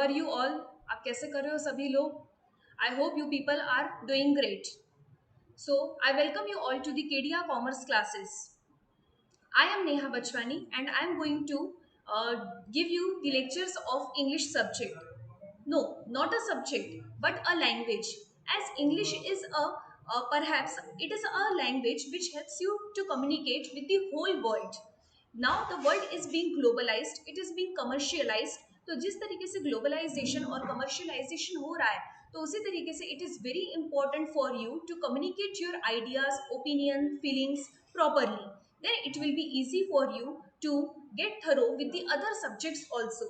Are you all. आप कैसे कर रहे हो सभी लोग। I hope you people are doing great. So I welcome you all to the Kedia commerce classes. I am Neha Bachwani and I am going to give you the lectures of English subject. No, not a subject, but a language. As English is perhaps it is a language which helps you to communicate with the whole world. Now the world is being globalized, it is being commercialized. तो जिस तरीके से globalisation और commercialisation हो रहा है, तो उसी तरीके से it is very important for you to communicate your ideas, opinion, feelings properly. Then it will be easy for you to get thorough with the other subjects also.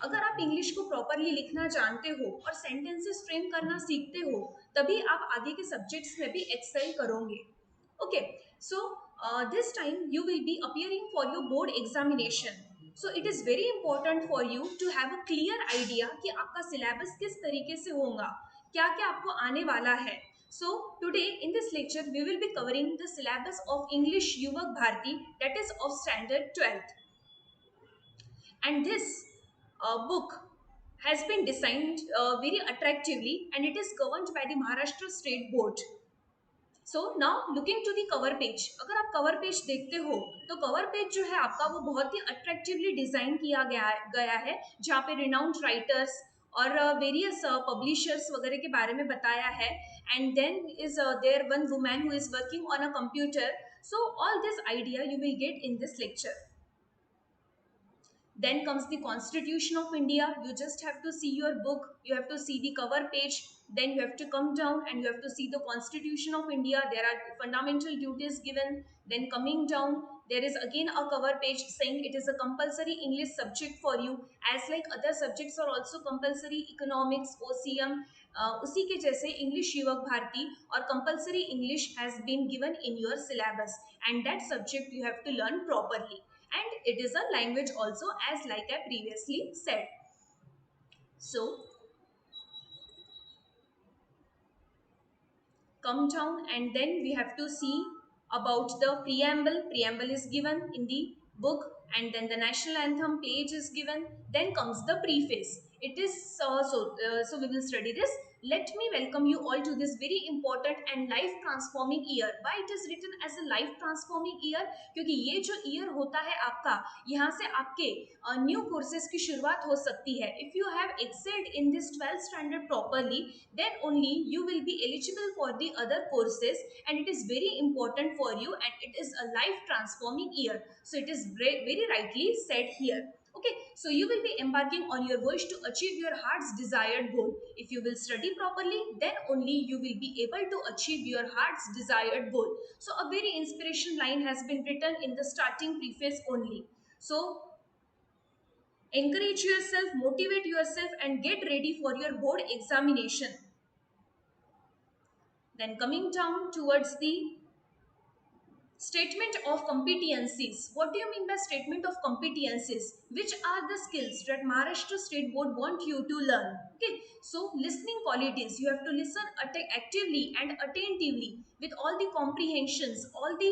अगर आप इंग्लिश को प्रॉपरली लिखना जानते हो और सेंटेंसेस फ्रेम करना सीखते हो, तभी आप आगे के सब्जेक्ट्स में भी एक्सेल करोगे। Okay, so this time you will be appearing for your board examination. So it is very important for you to have a clear idea कि आपका सिलेबस किस तरीके से होगा, क्या क्या आपको आने वाला है। So today in this lecture we will be covering the syllabus of English Yuvak Bharati, that is of standard 12th, and this book has been designed very attractively and it is governed by the Maharashtra State Board. So now looking to the cover page. अगर आप cover page देखते हो तो cover page जो है आपका वो बहुत ही अट्रैक्टिवली डिजाइन किया गया है, जहाँ पे रिनाउंड राइटर्स और वेरियस पब्लिशर्स वगैरह के बारे में बताया है। And then is there one woman who is working on a computer. So all this idea you will get in this lecture. Then comes the Constitution of India. You just have to see your book, you have to see the cover page, then you have to come down and you have to see the Constitution of India. There are fundamental duties given. Then coming down, there is again a cover page saying it is a compulsory English subject for you, as like other subjects are also compulsory, economics, OCM, उसी के जैसे English Yuvak Bharati और compulsory English has been given in your syllabus, and that subject you have to learn properly, and it is a language also, as like I previously said. So come down and then we have to see about the preamble is given in the book, and then the national anthem page is given. Then comes the preface. It is so we will study this. Let me welcome you all to this very important and life transforming year. Why it is written as a life transforming year? क्योंकि ये जो year होता है आपका, यहाँ से आपके new courses की शुरुआत हो सकती है। If you have excelled in this 12th standard properly, then only you will be eligible for the other courses, and it is very important for you, and it is a life transforming year. So it is very rightly said here. Okay, so you will be embarking on your wish to achieve your heart's desired goal. If you will study properly, then only you will be able to achieve your heart's desired goal. So a very inspiration line has been written in the starting preface only. So encourage yourself, motivate yourself, and get ready for your board examination. Then coming down towards the statement of competencies. What do you mean by statement of competencies? Which are the skills that Maharashtra State Board want you to learn? Okay, so listening qualities. You have to listen actively and attentively with all the comprehensions, all the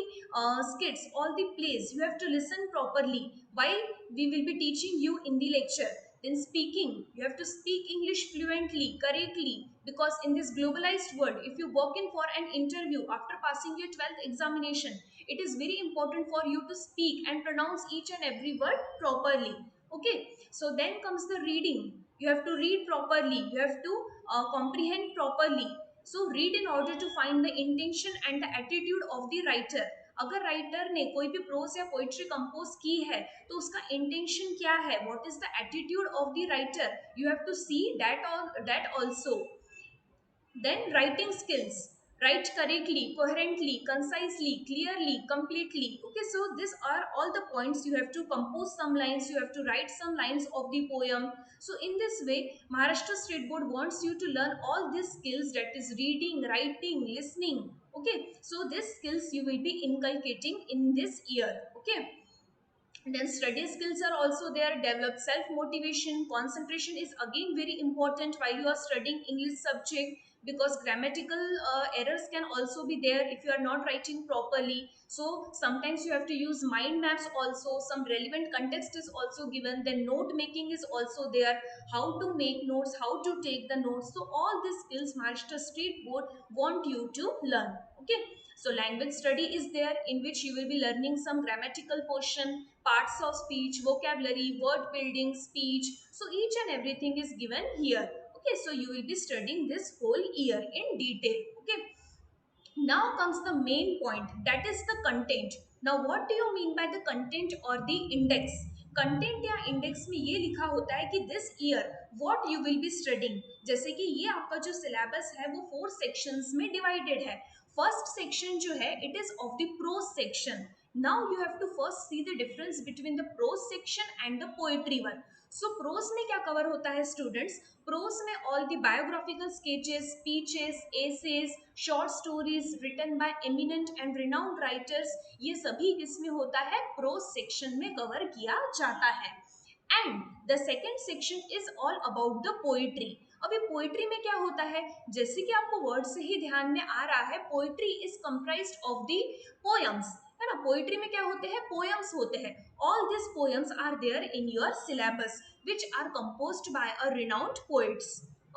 skits, all the plays. You have to listen properly while we will be teaching you in the lecture. Then speaking, you have to speak English fluently, correctly, because in this globalized world, if you walk in for an interview after passing your 12th examination, it is very important for you to speak and pronounce each and every word properly. Okay, so then comes the reading. You have to read properly, you have to comprehend properly. So read in order to find the intention and the attitude of the writer. अगर writer ने कोई भी pros या poetry compose की है तो उसका intention क्या है, what is the attitude of the writer, you have to see that also. Then writing skills. Write correctly, coherently, concisely, clearly, completely. Okay, so these are all the points. You have to compose some lines, you have to write some lines of the poem. So in this way, Maharashtra State Board wants you to learn all these skills, that is reading, writing, listening. Okay, so these skills you will be inculcating in this year. Okay. Then study skills are also there. Develop self motivation. Concentration is again very important while you are studying English subject. because grammatical errors can also be there if you are not writing properly. So sometimes you have to use mind maps also, some relevant context is also given, then note making is also there, how to make notes, how to take the notes. So all these skills Maharashtra State Board want you to learn. Okay, so language study is there, in which you will be learning some grammatical portion, parts of speech, vocabulary, word building, speech. So each and everything is given here. Okay, so you will be studying this whole year in detail. Okay, now comes the main point, that is the content. Now what do you mean by the content or the index? Content या index में ये लिखा होता है कि this year what you will be studying. जैसे कि ये आपका जो सिलेबस है वो 4 सेक्शंस में डिवाइडेड है। फर्स्ट सेक्शन जो है it is of the prose section. Now you have to first see the difference between the prose section and the poetry one. So prose में क्या कवर होता है स्टूडेंट्स? प्रोज में all the biographical sketches, speeches, essays, short stories written by eminent and renowned writers, ये सभी किसमें होता है? प्रोज सेक्शन में कवर किया जाता है। And the second section is all about the poetry. अभी पोइट्री में क्या होता है? जैसे कि आपको वर्ड से ही ध्यान में आ रहा है, poetry is comprised of the poems, है ना। पोइट्री में क्या होते हैं? पोएम्स होते हैं। All this poems are there in your syllabus which are composed by a renowned poets.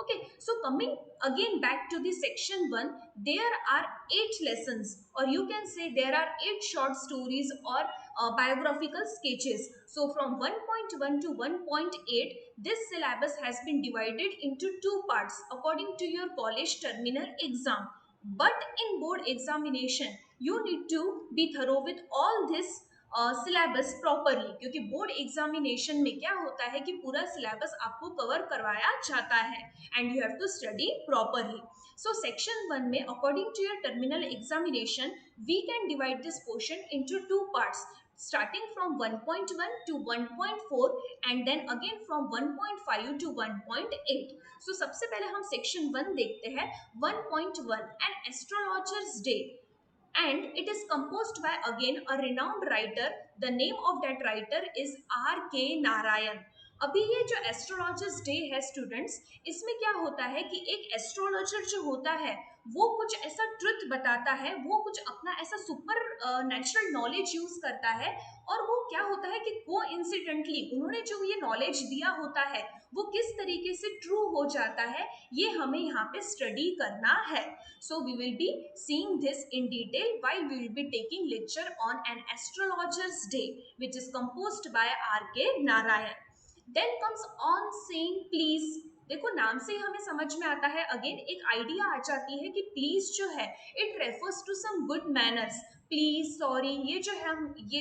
Okay, so coming again back to the section 1, there are 8 lessons, or you can say there are 8 short stories or biographical sketches. So from 1.1 to 1.8, this syllabus has been divided into 2 parts according to your college terminal exam. But in board examination, you need to be thorough with all this syllabus properly, क्योंकि board examination में क्या होता है कि पूरा syllabus आपको cover करवाया जाता है and you have to study properly. So section 1 में according to your terminal examination we can divide this portion into 2 parts, starting from 1.1 to 1.4 and then again from 1.5 to 1.8. So सबसे पहले हम section 1 देखते हैं। 1.1 an astrologer's day, and it is composed by again a renowned writer. The name of that writer is R.K. Narayan. अभी ये जो astrologers day है students, इसमें क्या होता है कि एक एस्ट्रोलॉजर जो होता है वो कुछ ऐसा ट्रुथ बताता है, वो कुछ अपना ऐसा सुपर नेचुरल नॉलेज यूज करता है, और वो क्या होता है कि को इंसिडेंटली उन्होंने जो ये नॉलेज दिया होता है वो किस तरीके से ट्रू हो जाता है, ये हमें यहाँ पे स्टडी करना है। So we will be seeing this in detail while we will be taking lecture on an astrologer's day, which is composed by R.K. Narayan. Then comes on saying please. देखो नाम से ही हमें समझ में आता है, अगेन एक आइडिया आ जाती है कि प्लीज जो है it refers to some good manners. Please, sorry, ये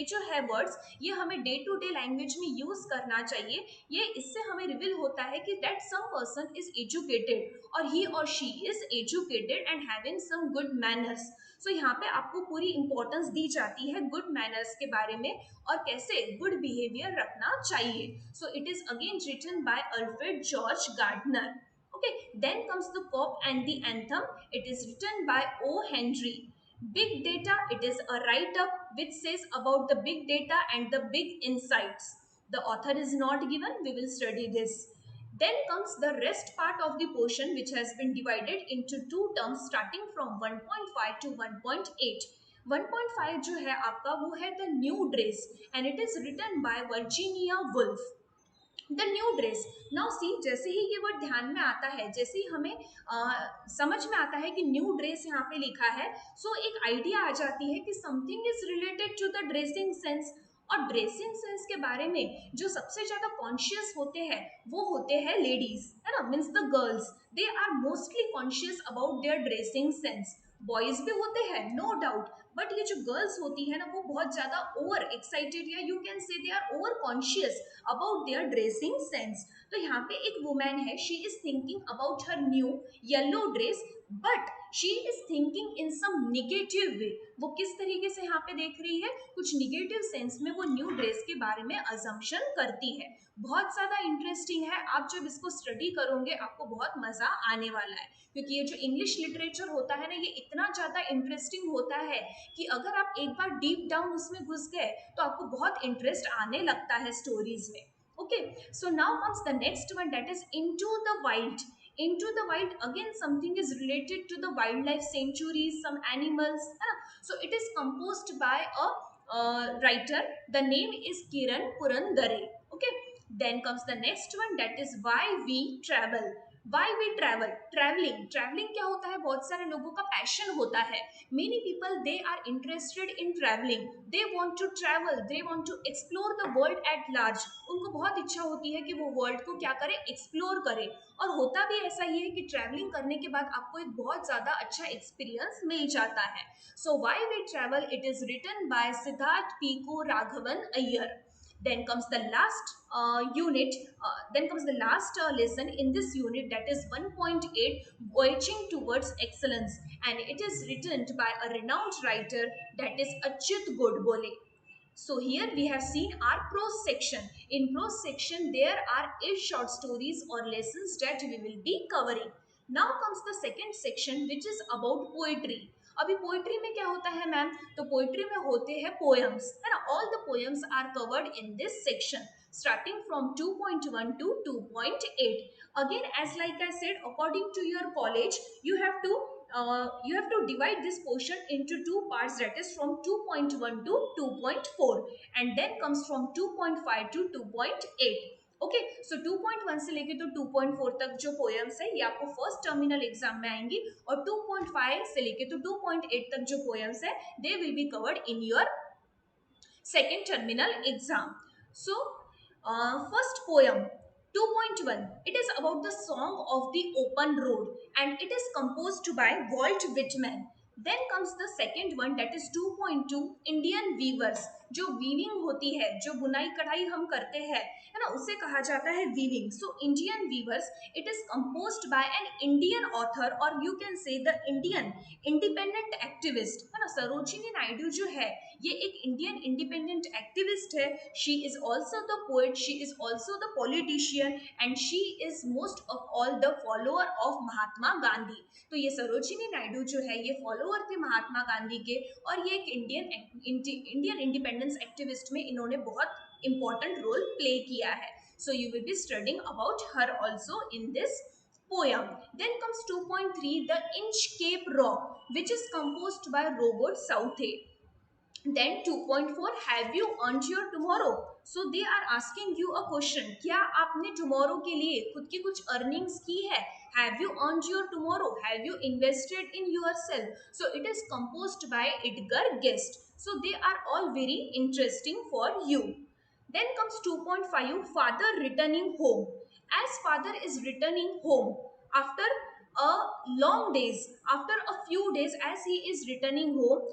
जो है वर्ड्स, ये हमें डे टू डे लैंग्वेज में यूज करना चाहिए। ये इससे हमें रिवील होता है कि that some person is educated और ही और she is educated and having some good manners. So यहाँ पे आपको पूरी इंपॉर्टेंस दी जाती है गुड मैनर्स के बारे में और कैसे गुड बिहेवियर रखना चाहिए। So it is again written by Alfred George Gardiner. Okay, then comes the COP and the anthem. It is written by O. Henry. Big data, it is a write-up which says about the big data and the big insights. The author is not given, we will study this. Then comes the rest part of the portion which has been divided into 2 terms starting from 1.5 to 1.8. 1.5 जो है आपका वो है the new dress and it is written by Virginia Woolf. The new dress. Now see, जैसे ही ये word ध्यान में आता है, जैसे ही हमें समझ में आता है कि न्यू ड्रेस यहाँ पे लिखा है, सो एक आइडिया आ जाती है कि something is related to the dressing sense. और ड्रेसिंग सेंस के बारे में जो सबसे ज्यादा कॉन्शियस होते हैं वो होते हैं लेडीज, है ना, means the girls. They are mostly conscious about their dressing sense. Boys भी होते हैं नो डाउट, बट ये जो गर्ल्स होती है ना वो बहुत ज्यादा ओवर एक्साइटेड या you can say they are over conscious about their dressing sense. तो यहाँ पे एक वुमेन है, she is thinking about her new yellow dress, but she is thinking in some negative way. वो किस तरीके से यहाँ पे देख रही है? कुछ निगेटिव सेंस में वो न्यू ड्रेस के बारे में अजम्पशन करती है। बहुत ज्यादा इंटरेस्टिंग है, आप जब इसको स्टडी करोगे आपको बहुत मजा आने वाला है, क्योंकि ये जो इंग्लिश लिटरेचर होता है ना ये इतना ज्यादा इंटरेस्टिंग होता है कि अगर आप एक बार डीप डाउन उसमें घुस गए तो आपको बहुत इंटरेस्ट आने लगता है स्टोरीज में। Okay, so now comes the next one, that is Into the Wild. Into the Wild, again something is related to the wildlife sanctuaries, some animals, है ना? So it is composed by a writer. The name is Kiran Purandare. Okay, then comes the next one, that is Why We Travel. Why we travel? Traveling क्या होता है, बहुत सारे लोगों का passion होता है. Many people, they are interested in traveling. They want to travel, they want to explore the world at large. उनको बहुत इच्छा होती है कि वो वर्ल्ड को क्या करें, एक्सप्लोर करें. और होता भी ऐसा ही है कि ट्रैवलिंग करने के बाद आपको एक बहुत ज़्यादा अच्छा एक्सपीरियंस मिल जाता है. So why we travel, it is written by Siddharth Pico Raghavan Iyer. Then comes the last unit, then comes the last lesson in this unit, that is 1.8, Voyaging Towards Excellence, and it is written by a renowned writer, that is Achyut Godbole. So here we have seen our prose section. In prose section there are 8 short stories or lessons that we will be covering. Now comes the second section, which is about poetry. अभी poetry में क्या होता है ma'am, तो poetry में होते हैं poems, है ना. All the poems are covered in this section starting from 2.1 to 2.8. Again, as like I said, according to your college, you have to divide this portion into two parts, that is from 2.1 to 2.4, and then comes from 2.5 to 2.8. Okay, सो 2.1 से लेके तो 2.4 तक जो poems है ये आपको first terminal exam में आएंगी, और 2.5 से लेके तो 2.8 तक जो पोएम्स है they will be covered in your second terminal exam. So, first poem 2.1, it is about the song of the open road, and it is composed by Walt Whitman. Then comes the second one, that is 2.2, Indian weavers. जो weaving होती है, जो बुनाई कढ़ाई हम करते हैं, है ना, उसे कहा जाता है weaving. So Indian weavers, it is composed by an Indian author, और you can say the Indian independent activist, है ना. सरोजिनी नायडू जो है ये एक इंडियन इंडिपेंडेंट एक्टिविस्ट है. She is also the poet, she is also the politician, and she is most of all the follower of Mahatma Gandhi. तो ये सरोजिनी नायडू जो है ये फॉलोअर थे महात्मा गांधी के, और ये एक इंडियन इंडिपेंडेंस एक्टिविस्ट में इन्होंने बहुत इंपॉर्टेंट रोल प्ले किया है. So you will be studying about her also in this poem. Then comes 2.3, the Inchcape Rock, which is composed by Robert Southey. Then 2.4, have you earned your tomorrow? So they are asking you a question, क्या आपने tomorrow के लिए खुद की कुछ earnings की है? Have you earned your tomorrow? Have you invested in yourself? So it is composed by Edgar Guest. So they are all very interesting for you. Then comes 2.5, father returning home. As father is returning home after a long days, after a few days, as he is returning home,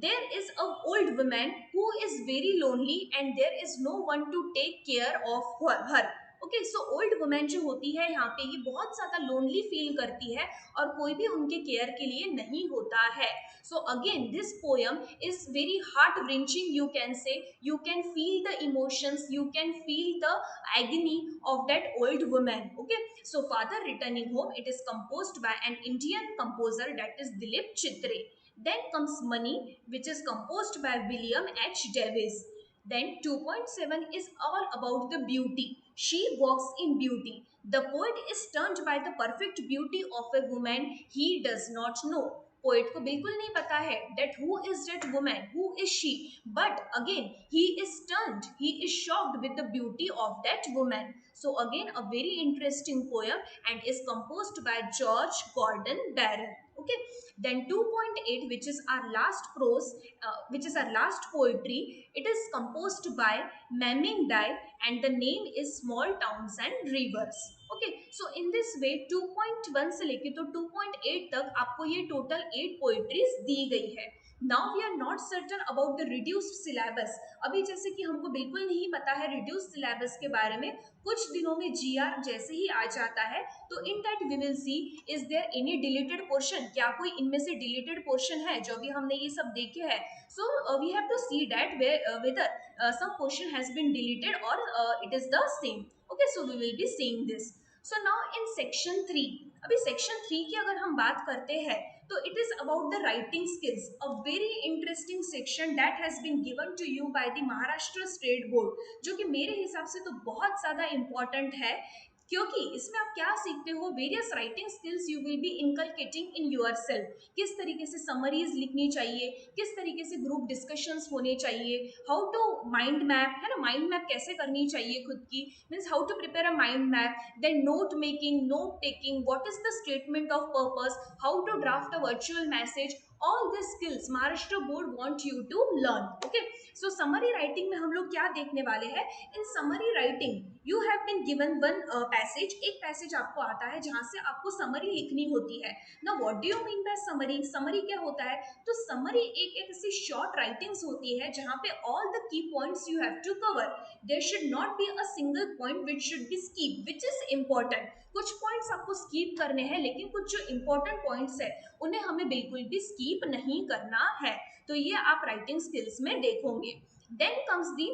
there is a old woman who is very lonely, and there is no one to take care of her. Okay, so old women जो होती है यहाँ पे ये बहुत ज़्यादा lonely feel करती है, और कोई भी उनके केयर के लिए नहीं होता है. So again this poem is very heart wrenching, you can say. You can feel the emotions, you can feel the agony of that old woman. Okay, so father returning home, it is composed by an Indian composer, that is Dilip Chitre. Then comes Money, which is composed by William H. Davis. Then 2.7 is all about the beauty. She walks in beauty. The poet is stunned by the perfect beauty of a woman he does not know. Poet को बिल्कुल नहीं पता है that who is that woman, who is she, but again he is stunned, he is shocked with the beauty of that woman. So again a very interesting poem, and is composed by George Gordon Barron. Okay, then 2.8, which is our last prose, which is our last poetry, it is composed by Meming Dai, and the name is Small Towns and Rivers. Okay, so in this way 2.1 से लेके तो 2.8 तक आपको ये total 8 poetries दी गई है. Now we are not certain about the reduced syllabus. अभी जैसे कि हमको बिल्कुल नहीं पता है रिड्यूस्ड सिलेबस के बारे में, कुछ दिनों में जीआर जैसे ही आ जाता है तो in that we will see is there any deleted portion, क्या कोई इनमें से डिलीटेड पोर्शन है जो भी हमने ये सब देखे हैं. So we have to see that whether some portion has been deleted or it is the same. Okay, so we will be seeing this. So now in section 3, अभी section 3 की अगर हम बात करते हैं तो it is about the writing skills, a very interesting section that has been given to you by the Maharashtra State Board, जो कि मेरे हिसाब से तो बहुत ज़्यादा important है. क्योंकि इसमें आप क्या सीखते हो, various writing skills you will B inculcating in your self. किस तरीके से समरीज लिखनी चाहिए, किस तरीके से ग्रुप डिस्कशंस होने चाहिए, हाउ टू माइंड मैप, है ना, माइंड मैप कैसे करनी चाहिए खुद की, means how to prepare a mind map, then note making, note taking, what is the statement of purpose, how to draft a virtual message, all these skills Maharashtra board want you to learn. Okay, so summary writing में हम लोग क्या देखने वाले हैं, इन summary writing you have been given one passage, एक passage आपको आता है जहां से आपको समरी लिखनी होती है। now what do you mean by summary, summary क्या होता है, तो समरी एक एक ऐसी शॉर्ट राइटिंग्स होती है जहां पे all the key points you have to cover, there should not be a single point which should be skipped which is important, कुछ पॉइंट्स आपको स्कीप करने हैं लेकिन कुछ जो इंपॉर्टेंट पॉइंट्स है उन्हें हमें बिल्कुल भी स्कीप नहीं करना है। तो ये आप राइटिंग स्किल्स में देखोगे। Then comes the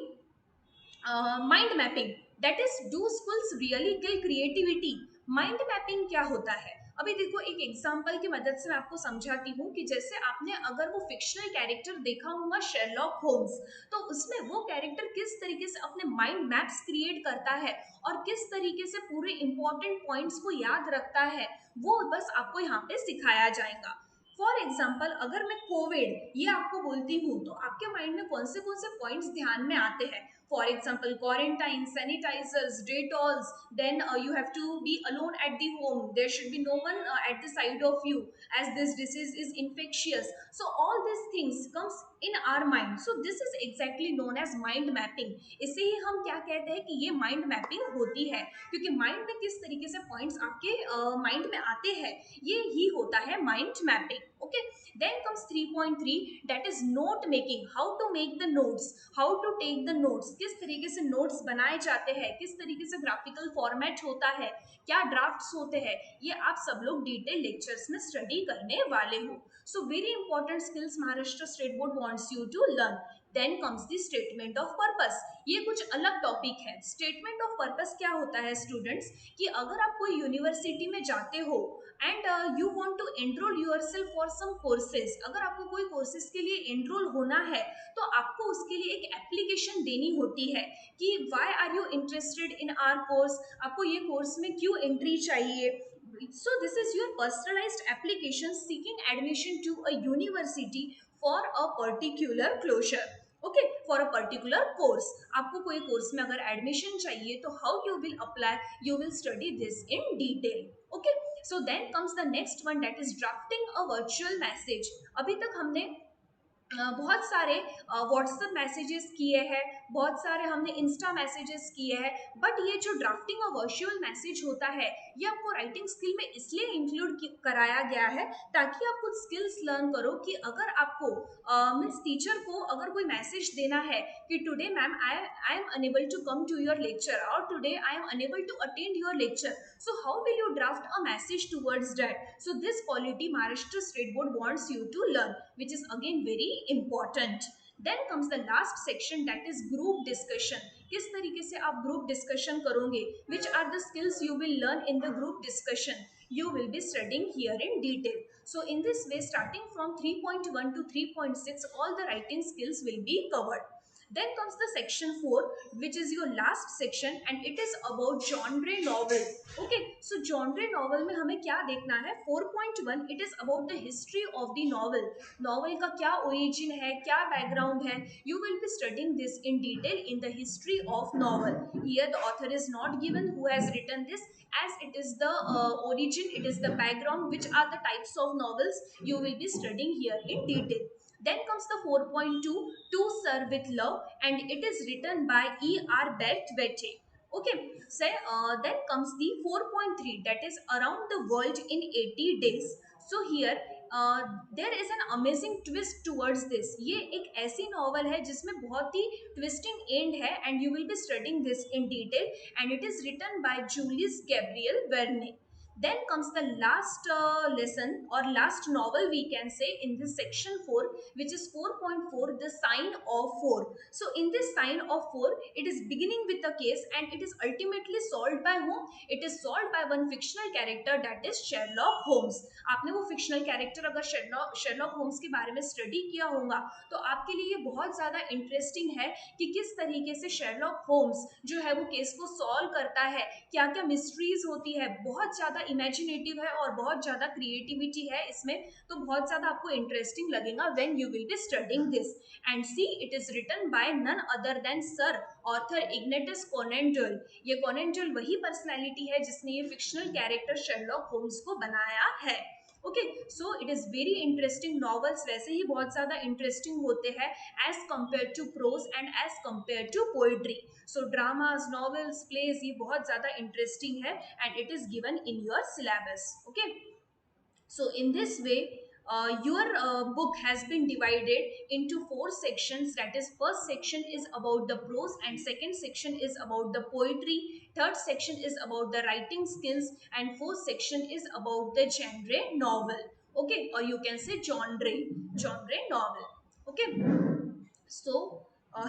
mind mapping, that is do skills really kill creativity. Mind mapping क्या होता है, अभी देखो एक एग्जांपल की मदद से मैं आपको समझाती हूँ कि जैसे आपने अगर वो फिक्शनल कैरेक्टर देखा होगा शेरलॉक होम्स, तो उसमें वो कैरेक्टर किस तरीके से अपने माइंड मैप्स क्रिएट करता है और किस तरीके से पूरे इंपॉर्टेंट पॉइंट्स को याद रखता है, वो बस आपको यहाँ पे सिखाया जाएगा। फॉर एग्जाम्पल अगर मैं कोविड ये आपको बोलती हूँ तो आपके माइंड में कौन से पॉइंट्स ध्यान में आते हैं, for example quarantine, sanitizers, Dettols, then you have to be alone at the home, there should be no one at the side of you as this disease is infectious, so all these things comes in our mind, so this is exactly known as mind mapping। इसे ही हम क्या कहते हैं कि ये mind mapping होती है, क्योंकि माइंड में किस तरीके से पॉइंट्स आपके माइंड में आते हैं ये ही होता है mind mapping. Okay, then comes 3.3 that is note making, how to make the notes, how to take the notes, किस तरीके से नोट्स बनाए जाते हैं, किस तरीके से ग्राफिकल फॉर्मेट होता है, क्या ड्राफ्ट्स होते हैं, ये आप सब लोग डिटेल लेक्चर्स में स्टडी करने वाले हो। So very important skills Maharashtra state board wants you to learn. Then comes the statement of purpose, ये कुछ अलग टॉपिक है। स्टेटमेंट ऑफ पर्पस क्या होता है स्टूडेंट्स, कि अगर आप कोई यूनिवर्सिटी में जाते हो and you want to enrol yourself for some courses, अगर आपको कोई कोर्सेज के लिए एनरोल होना है तो आपको उसके लिए एक एप्लीकेशन देनी होती है कि why are you interested in our course, आपको ये कोर्स में क्यों एंट्री चाहिए। So this is your personalized application seeking admission to a university for a particular closure, okay, for a particular course। आपको कोई कोर्स में अगर एडमिशन चाहिए तो how you will apply, you will study this in detail। okay, so then comes the next one that is drafting a virtual message। अभी तक हमने बहुत सारे व्हाट्सएप मैसेजेस किए हैं, बहुत सारे हमने इंस्टा मैसेजेस किए हैं, बट ये जो ड्राफ्टिंग और वर्चुअल मैसेज होता है ये आपको राइटिंग स्किल में इसलिए इंक्लूड कराया गया है ताकि आप कुछ स्किल्स लर्न करो कि अगर आपको मीन्स टीचर को अगर कोई मैसेज देना है कि today ma'am I am unable to come to your lecture और today I am unable to attend your lecture, so how will you draft a message towards that, so this quality Maharashtra State Board wants you to learn, which is again very important। then comes the last section that is group discussion, किस तरीके से आप group discussion करोगे, which are the skills you will learn in the group discussion, you will be studying here in detail। so in this way starting from 3.1 to 3.6 all the writing skills will be covered। then comes the section 4 which is your last section and it is about genre novel। okay, so genre novel में हमें क्या देखना है, 4.1 it is about the history of the novel, novel का क्या origin है, क्या background है, you will be studying this in detail in the history of novel। here the author is not given who has written this, as it is the origin, it is the background, which are the types of novels you will be studying here in detail। then comes the 4.2 To Sir with Love and it is written by E.R. Bette। Okay, so then comes the 4.3 that is Around the World in 80 Days। So here there is an amazing twist towards this। ये एक ऐसी novel है जिसमें बहुत ही twisting and है and you will be studying this in detail and it is written by Julius Gabriel Verne। Then comes the last lesson or last novel we can say in this section 4, which is 4.4, the sign of 4. So in this sign of 4, it is beginning with a case and it is ultimately solved by whom? It is solved by one fictional character, that is Sherlock Holmes. आपने वो fictional character अगर Sherlock Holmes के बारे में study किया होगा तो आपके लिए ये बहुत ज़्यादा interesting है कि किस तरीके से Sherlock Holmes जो है वो केस को सॉल्व करता है, क्या क्या मिस्ट्रीज होती है, बहुत ज़्यादा इमेजिनेटिव है और बहुत ज़्यादा क्रिएटिविटी है इसमें, तो बहुत ज़्यादा आपको इंटरेस्टिंग लगेगा when you will be studying this. And see, it is written by none other than sir author Ignatius Conan Doyle. ये कोनन डॉयल वही पर्सनैलिटी है जिसने ये फिक्शनल कैरेक्टर शेरलॉक होम्स को बनाया है. Okay, so it is very interesting. Novels वैसे ही बहुत ज़्यादा इंटरेस्टिंग होते हैं as compare to prose and as compare to poetry. So dramas, novels, plays ये बहुत ज़्यादा इंटरेस्टिंग है and it is given in your syllabus. Okay, so in this way, your book has been divided into four sections. That is, first section is about the prose, and second section is about the poetry. Third section is about the writing skills, and fourth section is about the genre novel. Okay, or you can say genre novel. Okay. So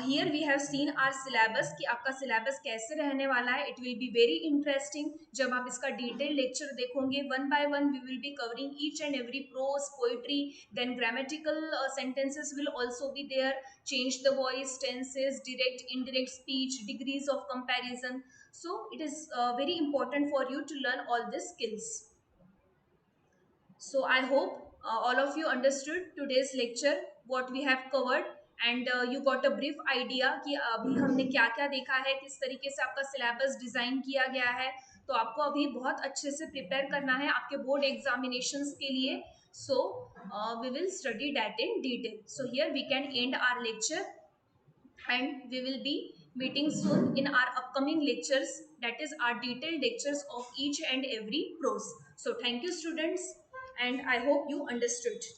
here we have seen our syllabus कि आपका syllabus कैसे रहने वाला है. It will be very interesting जब आप इसका detailed lecture देखोगे. One by one we will be covering each and every prose, poetry, then grammatical sentences will also be there. Change the voice, tenses, direct, indirect speech, degrees of comparison. So it is very important for you to learn all these skills. So I hope all of you understood today's lecture, what we have covered, and you got a brief idea कि अभी हमने क्या क्या देखा है, किस तरीके से आपका सिलेबस डिज़ाइन किया गया है. तो आपको अभी बहुत अच्छे से प्रिपेयर करना है आपके बोर्ड एग्जामिनेशंस के लिए. So we will study that in detail. So here we can end our lecture and we will be meeting soon in our upcoming lectures, that is our detailed lectures of each and every prose. So thank you students, and I hope you understood.